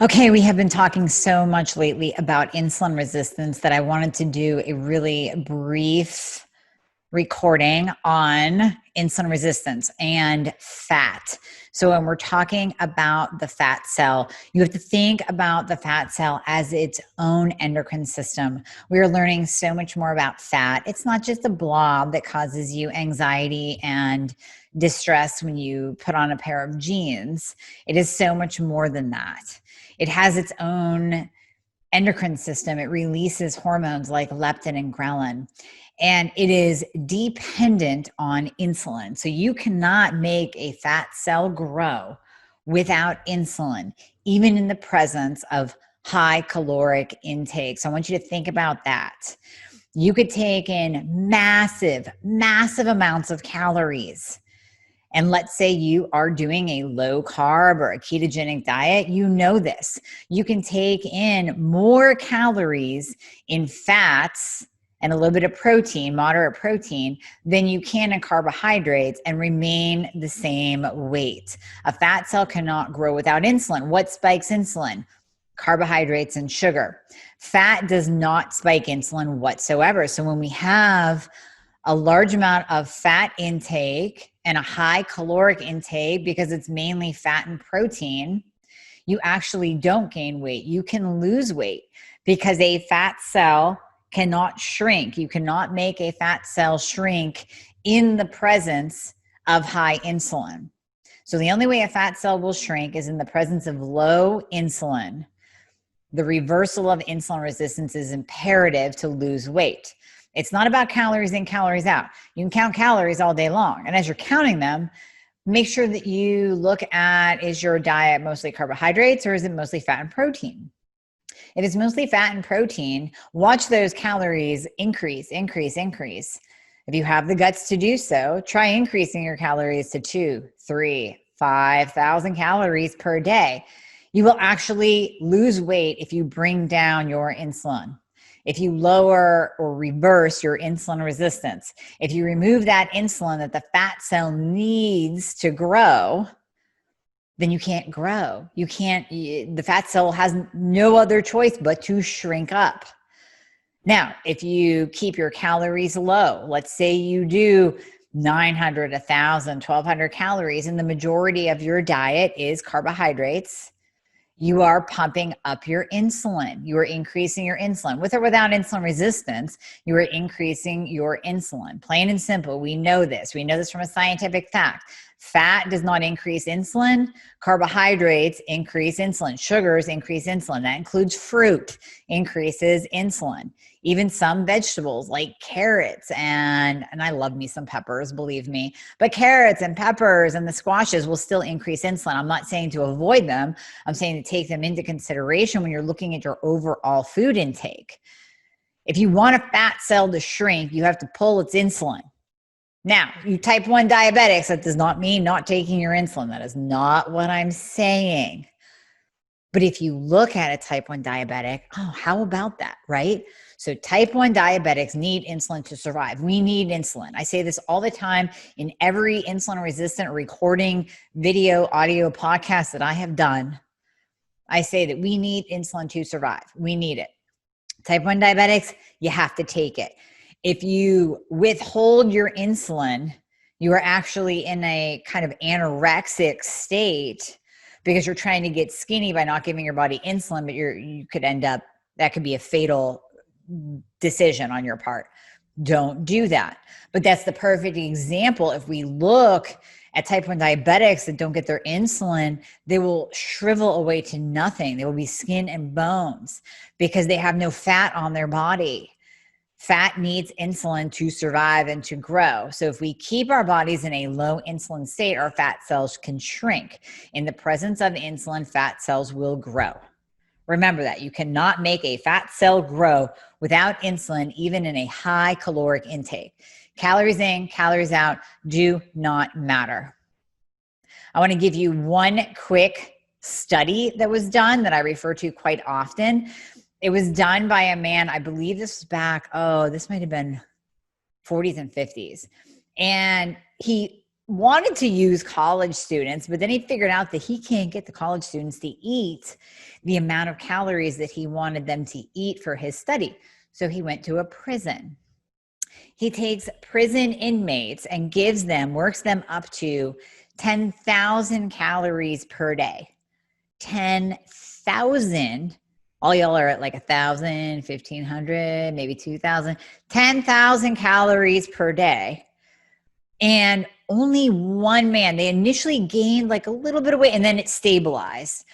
Okay, we have been talking so much lately about insulin resistance that I wanted to do a really brief recording on insulin resistance and fat. So, when we're talking about the fat cell, you have to think about the fat cell as its own endocrine system. We are learning so much more about fat. It's not just a blob that causes you anxiety and distress when you put on a pair of jeans. It is so much more than that. It has its own endocrine system. It releases hormones like leptin and ghrelin, and it is dependent on insulin. So you cannot make a fat cell grow without insulin, even in the presence of high caloric intake. So I want you to think about that. You could take in massive, massive amounts of calories, and let's say you are doing a low carb or a ketogenic diet, you know this. You can take in more calories in fats and a little bit of protein, moderate protein, than you can in carbohydrates and remain the same weight. A fat cell cannot grow without insulin. What spikes insulin? Carbohydrates and sugar. Fat does not spike insulin whatsoever. So when we have a large amount of fat intake and a high caloric intake, because it's mainly fat and protein, you actually don't gain weight. You can lose weight because a fat cell cannot shrink. You cannot make a fat cell shrink in the presence of high insulin. So the only way a fat cell will shrink is in the presence of low insulin. The reversal of insulin resistance is imperative to lose weight. It's not about calories in, calories out. You can count calories all day long. And as you're counting them, make sure that you look at, is your diet mostly carbohydrates or is it mostly fat and protein? If it's mostly fat and protein, watch those calories increase. If you have the guts to do so, try increasing your calories to 2, 3, 5,000 calories per day. You will actually lose weight if you bring down your insulin. If you lower or reverse your insulin resistance, if you remove that insulin that the fat cell needs to grow, then you can't grow. The fat cell has no other choice but to shrink up. Now, if you keep your calories low, let's say you do 900, 1,000, 1,200 calories, and the majority of your diet is carbohydrates, you are pumping up your insulin. You are increasing your insulin. With or without insulin resistance, you are increasing your insulin. Plain and simple, we know this. We know this from a scientific fact. Fat does not increase insulin. Carbohydrates increase insulin. Sugars increase insulin. That includes fruit, increases insulin. Even some vegetables like carrots and I love me some peppers, believe me, but carrots and peppers and the squashes will still increase insulin. I'm not saying to avoid them. I'm saying to take them into consideration when you're looking at your overall food intake. If you want a fat cell to shrink, you have to pull its insulin. Now, you type 1 diabetics, that does not mean not taking your insulin. That is not what I'm saying. But if you look at a type 1 diabetic, oh, how about that, right? So type 1 diabetics need insulin to survive. We need insulin. I say this all the time in every insulin resistant recording, video, audio, podcast that I have done. I say that we need insulin to survive. We need it. Type 1 diabetics, you have to take it. If you withhold your insulin, you are actually in a kind of anorexic state because you're trying to get skinny by not giving your body insulin, but you could end up, that could be a fatal decision on your part. Don't do that. But that's the perfect example. If we look at type 1 diabetics that don't get their insulin, they will shrivel away to nothing. They will be skin and bones because they have no fat on their body. Fat needs insulin to survive and to grow. So if we keep our bodies in a low insulin state, our fat cells can shrink. In the presence of insulin, fat cells will grow. Remember that. You cannot make a fat cell grow without insulin, even in a high caloric intake. Calories in, calories out do not matter. I want to give you one quick study that was done that I refer to quite often. It was done by a man, I believe this was back, this might have been 40s and 50s. And he wanted to use college students, but then he figured out that he can't get the college students to eat the amount of calories that he wanted them to eat for his study. So he went to a prison. He takes prison inmates and works them up to 10,000 calories per day. 10,000. All y'all are at like 1,000, 1,500, maybe 2,000, 10,000 calories per day. And only one man, they initially gained like a little bit of weight and then it stabilized.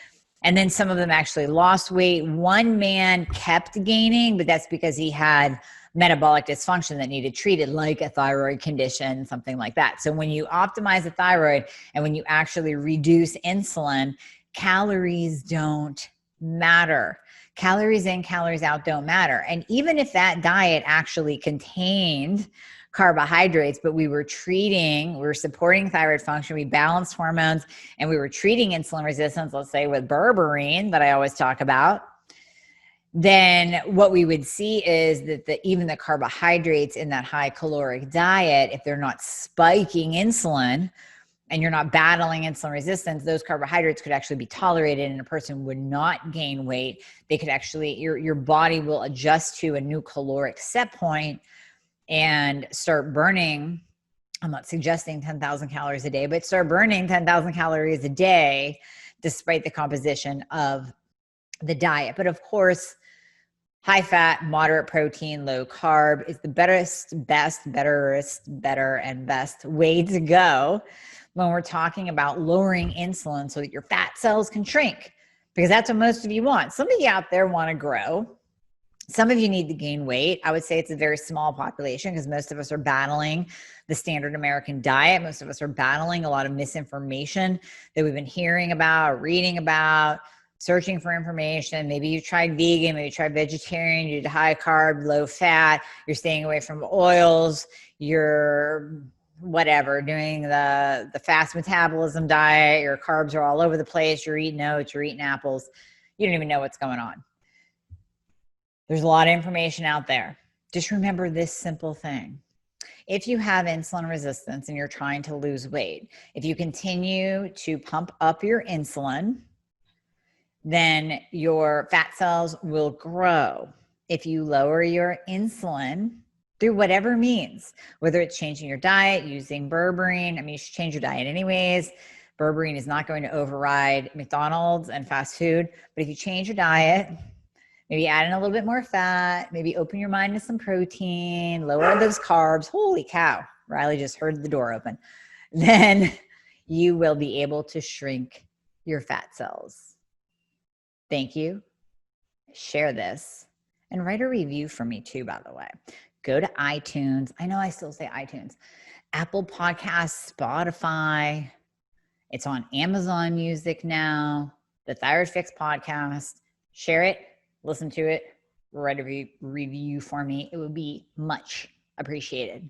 And then some of them actually lost weight. One man kept gaining, but that's because he had metabolic dysfunction that needed treated, like a thyroid condition, something like that. So when you optimize the thyroid and when you actually reduce insulin, calories don't matter. Calories in, calories out don't matter. And even if that diet actually contained carbohydrates, but we were supporting thyroid function, we balanced hormones, and we were treating insulin resistance, let's say with berberine that I always talk about, then what we would see is that even the carbohydrates in that high caloric diet, if they're not spiking insulin and you're not battling insulin resistance, those carbohydrates could actually be tolerated and a person would not gain weight. They could actually, your body will adjust to a new caloric set point and start burning. I'm not suggesting 10,000 calories a day, but start burning 10,000 calories a day despite the composition of the diet. But of course, high fat, moderate protein, low carb is the better and best way to go when we're talking about lowering insulin so that your fat cells can shrink, because that's what most of you want. Some of you out there want to grow. Some of you need to gain weight. I would say it's a very small population because most of us are battling the standard American diet. Most of us are battling a lot of misinformation that we've been hearing about, reading about, searching for information. Maybe you tried vegan, maybe you tried vegetarian, you did high carb, low fat, you're staying away from oils, you're whatever, doing the fast metabolism diet, your carbs are all over the place, you're eating oats, you're eating apples, you don't even know what's going on. There's a lot of information out there. Just remember this simple thing. If you have insulin resistance and you're trying to lose weight, if you continue to pump up your insulin, then your fat cells will grow. If you lower your insulin through whatever means, whether it's changing your diet, using berberine, I mean, you should change your diet anyways. Berberine is not going to override McDonald's and fast food, but if you change your diet, maybe add in a little bit more fat, maybe open your mind to some protein, lower those carbs. Holy cow, Riley just heard the door open. Then you will be able to shrink your fat cells. Thank you. Share this and write a review for me too, by the way. Go to iTunes. I know I still say iTunes. Apple Podcasts, Spotify. It's on Amazon Music now. The Thyroid Fix podcast. Share it. Listen to it, write a review for me. It would be much appreciated.